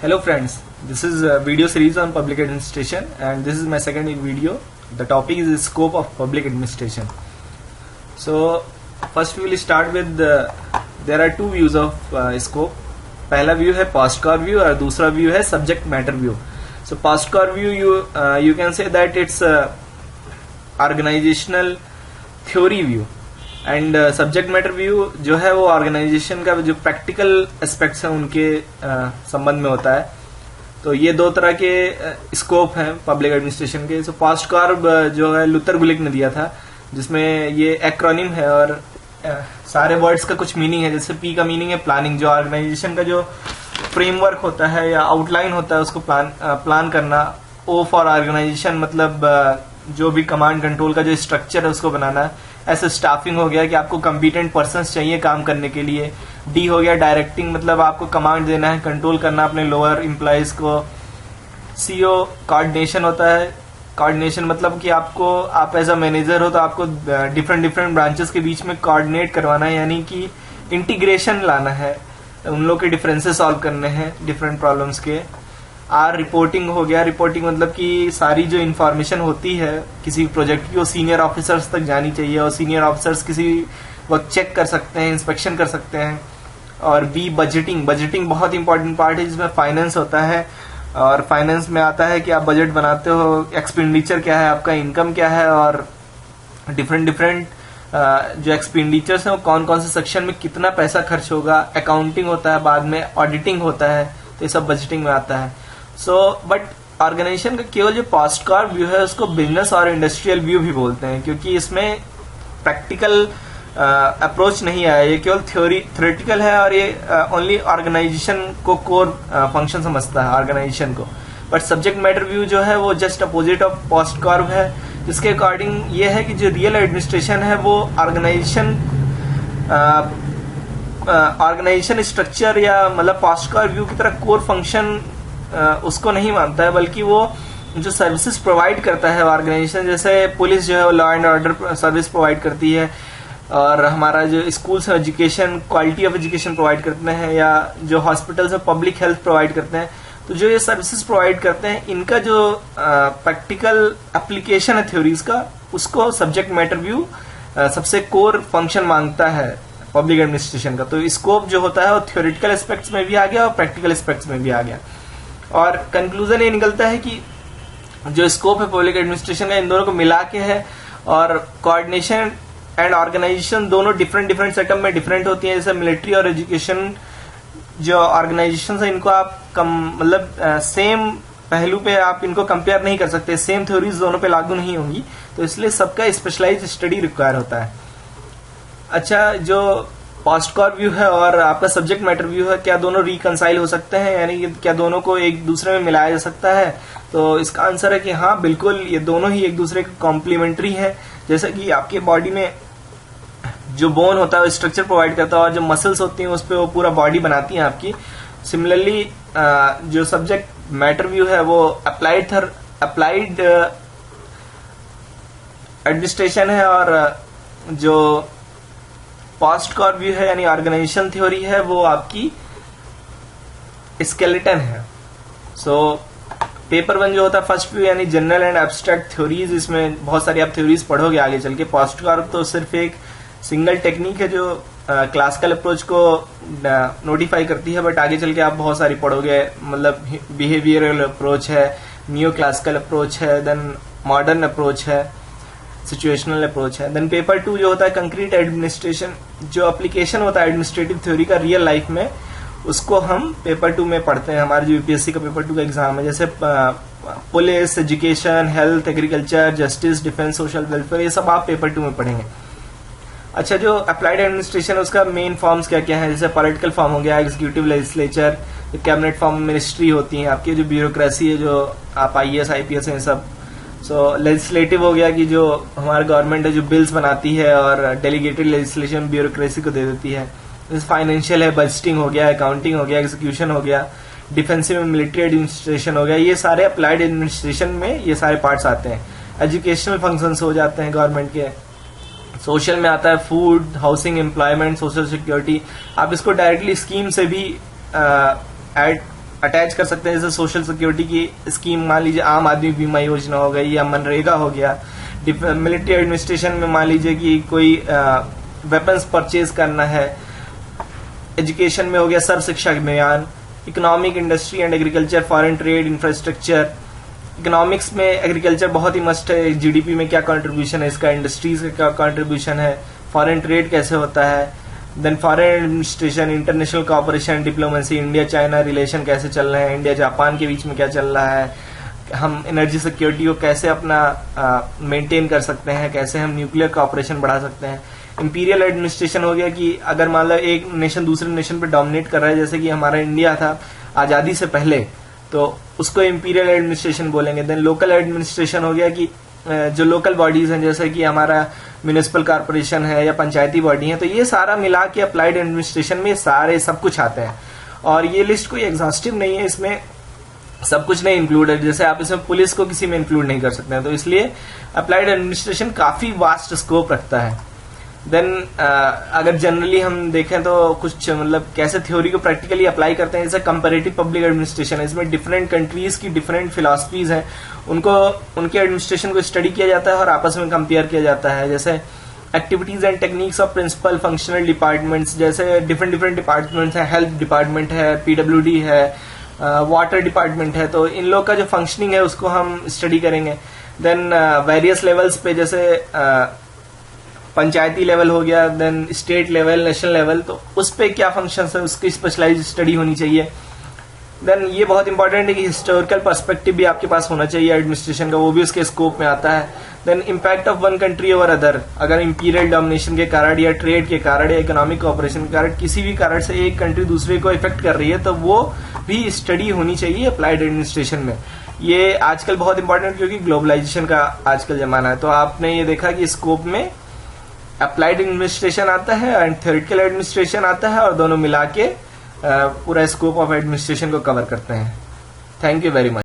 Hello friends, this is a video series on public administration and this is my second video. The topic is the scope of public administration. So first we will start with there are two views of scope. पहला view है past car view और दूसरा view है subject matter view. So past car view you can say that it's organizational theory view and subject matter view जो है वो organisation का जो प्रैक्टिकल एस्पेक्ट्स हैं उनके संबंध में होता है. तो ये दो तरह के स्कोप हैं पब्लिक एडमिनिस्ट्रेशन के. सो पास्ट कार्व जो है लुथर गुलिक ने दिया था, जिसमें ये एक्रोनिम है और सारे वर्ड्स का कुछ मीनिंग है. जैसे पी का मीनिंग है प्लानिंग, जो ऑर्गेनाइजेशन का जो फ्रेमवर्क होता है या आउटलाइन होता है उसको प्लान करना. ओ फॉर ऑर्गेनाइजेशन मतलब जो भी कमांड कंट्रोल का जो स्ट्रक्चर है उसको बनाना है. ऐसे स्टाफिंग हो गया कि आपको कम्पिटेंट पर्सन्स चाहिए काम करने के लिए. डी हो गया डायरेक्टिंग, मतलब आपको कमांड देना है, कंट्रोल करना अपने लोअर एम्प्लॉयज को. सीओ कोऑर्डिनेशन होता है. कोऑर्डिनेशन मतलब कि आप एज अ मैनेजर हो तो आपको डिफरेंट ब्रांचेस के बीच में कोऑर्डिनेट करवाना है, यानी कि इंटीग्रेशन लाना है, उन लोग के डिफरेंसेस सॉल्व करने हैं डिफरेंट प्रॉब्लम्स के. आर रिपोर्टिंग हो गया. रिपोर्टिंग मतलब कि सारी जो इन्फॉर्मेशन होती है किसी प्रोजेक्ट की वो सीनियर ऑफिसर्स तक जानी चाहिए और सीनियर ऑफिसर्स किसी वक्त चेक कर सकते हैं, इंस्पेक्शन कर सकते हैं. और बी बजटिंग. बजटिंग बहुत इंपॉर्टेंट पार्ट है जिसमें फाइनेंस होता है और फाइनेंस में आता है कि आप बजट बनाते हो, एक्सपेंडिचर क्या है आपका, इनकम क्या है और डिफरेंट जो एक्सपेंडिचर्स हैं वो कौन कौन से सेक्शन में कितना पैसा खर्च होगा. अकाउंटिंग होता है, बाद में ऑडिटिंग होता है, तो ये सब बजटिंग में आता है. बट ऑर्गेनाइजेशन का केवल जो पास्ट कार व्यू है उसको बिजनेस और इंडस्ट्रियल व्यू भी बोलते हैं, क्योंकि इसमें प्रैक्टिकल अप्रोच नहीं आया. ये केवल थ्योरेटिकल है और ये ओनली ऑर्गेनाइजेशन को कोर फंक्शन समझता है ऑर्गेनाइजेशन को. बट सब्जेक्ट मैटर व्यू जो है वो just opposite of past curve है, जिसके अकॉर्डिंग ये है कि जो रियल एडमिनिस्ट्रेशन है वो ऑर्गेनाइजेशन स्ट्रक्चर या मतलब पास्ट कार व्यू की तरह कोर फंक्शन उसको नहीं मानता है, बल्कि वो जो सर्विसेज प्रोवाइड करता है ऑर्गेनाइजेशन, जैसे पुलिस जो है law and order service provide करती है और हमारा जो स्कूल्स है education, quality of education provide करते हैं, या जो हॉस्पिटल्स है पब्लिक हेल्थ प्रोवाइड करते हैं. तो जो ये सर्विसेज प्रोवाइड करते हैं इनका जो प्रैक्टिकल एप्लीकेशन है थ्योरीज का, उसको सब्जेक्ट मैटर व्यू सबसे कोर फंक्शन मांगता है पब्लिक एडमिनिस्ट्रेशन का. तो स्कोप जो होता है वो थ्योरेटिकल एस्पेक्ट्स में भी आ गया और प्रैक्टिकल एस्पेक्ट्स में भी आ गया. और कंक्लूजन ये निकलता है कि जो स्कोप है पब्लिक एडमिनिस्ट्रेशन का इन दोनों को मिला के है, और कोऑर्डिनेशन एंड ऑर्गेनाइजेशन दोनों डिफरेंट सेटअप में डिफरेंट होती हैं. जैसे मिलिट्री और एजुकेशन जो ऑर्गेनाइजेशन है इनको आप मतलब सेम पहलू पे आप इनको कंपेयर नहीं कर सकते, सेम थ्योरीज दोनों पे लागू नहीं होंगी, तो इसलिए सबका स्पेशलाइज स्टडी रिक्वायर होता है. अच्छा, जो पास्ट कार व्यू है और आपका सब्जेक्ट मैटर व्यू है, क्या दोनों रिकंसाइल हो सकते हैं, यानी कि क्या दोनों को एक दूसरे में मिलाया जा सकता है? तो इसका आंसर है कि हाँ बिल्कुल, ये दोनों ही एक दूसरे के कॉम्प्लीमेंट्री है. जैसे कि आपके बॉडी में जो बोन होता है वो स्ट्रक्चर प्रोवाइड करता है और जो मसल्स होती हैं उस पर वो पूरा बॉडी बनाती हैं आपकी. सिमिलरली जो सब्जेक्ट मैटर व्यू है वो अप्लाइड एडमिनिस्ट्रेशन है, और जो पास्ट कार व्यू है यानी ऑर्गेनाइजेशन थ्योरी है वो आपकी स्केलेटन है. पेपर 1 जो होता है फर्स्ट व्यू यानी जनरल एंड एब्स्ट्रैक्ट थ्योरीज, इसमें बहुत सारी आप थ्योरीज पढ़ोगे आगे चल के. पास्ट कार तो सिर्फ एक सिंगल टेक्निक है जो क्लासिकल अप्रोच को नोटिफाई करती है, बट आगे चल के आप बहुत सारी पढ़ोगे. मतलब बिहेवियरल अप्रोच है, न्यू क्लासिकल अप्रोच है, देन मॉडर्न अप्रोच है, सिचुएशनल अप्रोच है. देन पेपर 2 जो होता है कंक्रीट एडमिनिस्ट्रेशन, जो एप्लीकेशन होता है एडमिनिस्ट्रेटिव थ्योरी का रियल लाइफ में, उसको हम पेपर 2 में पढ़ते हैं. हमारे जो यूपीएससी का पेपर 2 का एग्जाम है, जैसे police, education, health, agriculture, justice, defence, social welfare, ये सब आप पेपर 2 में पढ़ेंगे. अच्छा, जो अप्लाइड एडमिनिस्ट्रेशन उसका मेन फॉर्म्स क्या क्या है, जैसे पॉलिटिकल फॉर्म हो गया, executive legislature, cabinet form ministry होती है आपकी, जो ब्यूरोक्रेसी है, जो आप आईएएस आईपीएस है सब. लेजिस्लेटिव हो गया कि जो हमारा गवर्नमेंट है जो बिल्स बनाती है और डेलीगेटेड लेजिस्लेशन ब्यूरोक्रेसी को दे देती है. जैसे फाइनेंशियल है, बजटिंग हो गया, अकाउंटिंग हो गया, एग्जीक्यूशन हो गया, डिफेंसिव मिलिट्री एडमिनिस्ट्रेशन हो गया. ये सारे अप्लाइड एडमिनिस्ट्रेशन में ये सारे पार्ट्स आते हैं. एजुकेशनल फंक्शंस हो जाते हैं गवर्नमेंट के. सोशल में आता है food, housing, employment, social security. आप इसको डायरेक्टली स्कीम से भी ऐड अटैच कर सकते हैं, जैसे सोशल सिक्योरिटी की स्कीम, मान लीजिए आम आदमी बीमा योजना हो गई या मनरेगा हो गया। मिलिट्री एडमिनिस्ट्रेशन में मान लीजिए कि कोई वेपन्स परचेज करना है। एजुकेशन में हो गया सर्व शिक्षा अभियान। Economic, industry and agriculture, foreign trade, infrastructure. Economics में एग्रीकल्चर बहुत ही मस्ट है, जीडीपी में क्या कंट्रीब्यूशन है इसका, इंडस्ट्रीज का क्या कंट्रीब्यूशन है, फॉरेन ट्रेड कैसे होता है। Then foreign administration, international cooperation, diplomacy, India China relation कैसे चल रहे हैं, इंडिया जापान के बीच में क्या चल रहा है, हम एनर्जी सिक्योरिटी को कैसे अपना मेंटेन कर सकते हैं, कैसे हम न्यूक्लियर कोऑपरेशन बढ़ा सकते हैं। इंपीरियल एडमिनिस्ट्रेशन हो गया कि अगर मान लो एक नेशन दूसरे नेशन पे डोमिनेट कर रहा है, जैसे कि हमारा इंडिया था आजादी से पहले, तो उसको इंपीरियल एडमिनिस्ट्रेशन बोलेंगे। देन लोकल एडमिनिस्ट्रेशन हो गया कि जो लोकल बॉडीज हैं, जैसे कि हमारा म्यूनिसिपल कॉर्पोरेशन है या पंचायती बॉडी है, तो ये सारा मिला के अप्लाइड एडमिनिस्ट्रेशन में सारे सब कुछ आते हैं। और ये लिस्ट कोई एग्जॉस्टिव नहीं है, इसमें सब कुछ नहीं इंक्लूड है। जैसे आप इसमें पुलिस को किसी में इंक्लूड नहीं कर सकते हैं, तो इसलिए अप्लाइड एडमिनिस्ट्रेशन काफी वास्ट स्कोप रखता है। देन अगर जनरली हम देखें तो कुछ मतलब कैसे थ्योरी को प्रैक्टिकली अप्लाई करते हैं, जैसे कंपैरेटिव पब्लिक एडमिनिस्ट्रेशन है। इसमें डिफरेंट कंट्रीज की डिफरेंट फिलॉसफीज हैं, उनको उनके एडमिनिस्ट्रेशन को स्टडी किया जाता है और आपस में कंपेयर किया जाता है। जैसे activities and techniques of principal functional departments, जैसे डिफरेंट डिपार्टमेंट्स हैं, हेल्थ डिपार्टमेंट है, पीडब्ल्यूडी है, वाटर डिपार्टमेंट है, तो इन लोग का जो फंक्शनिंग है उसको हम स्टडी करेंगे। देन वेरियस लेवल्स पे, जैसे पंचायती लेवल हो गया, then state level, national level, तो उस पे क्या फंक्शंस है उसकी स्पेशलाइज स्टडी होनी चाहिए। देन ये बहुत इंपॉर्टेंट है कि हिस्टोरिकल पर्सपेक्टिव भी आपके पास होना चाहिए एडमिनिस्ट्रेशन का, वो भी उसके स्कोप में आता है। Then impact of one country over other, अगर इंपीरियल डोमिनेशन के कारण या ट्रेड के कारण या इकोनॉमिक कोऑपरेशन के कारण किसी भी कारण से एक कंट्री दूसरे को इफेक्ट कर रही है, तो वो भी स्टडी होनी चाहिए अप्लाइड एडमिनिस्ट्रेशन में। ये आजकल बहुत इंपॉर्टेंट, क्योंकि ग्लोबलाइजेशन का आजकल जमाना है। तो आपने ये देखा कि स्कोप में अप्लाइड एडमिनिस्ट्रेशन आता है एंड थ्योरेटिकल एडमिनिस्ट्रेशन आता है, और दोनों मिला के पूरा स्कोप ऑफ एडमिनिस्ट्रेशन को कवर करते हैं। Thank you very much.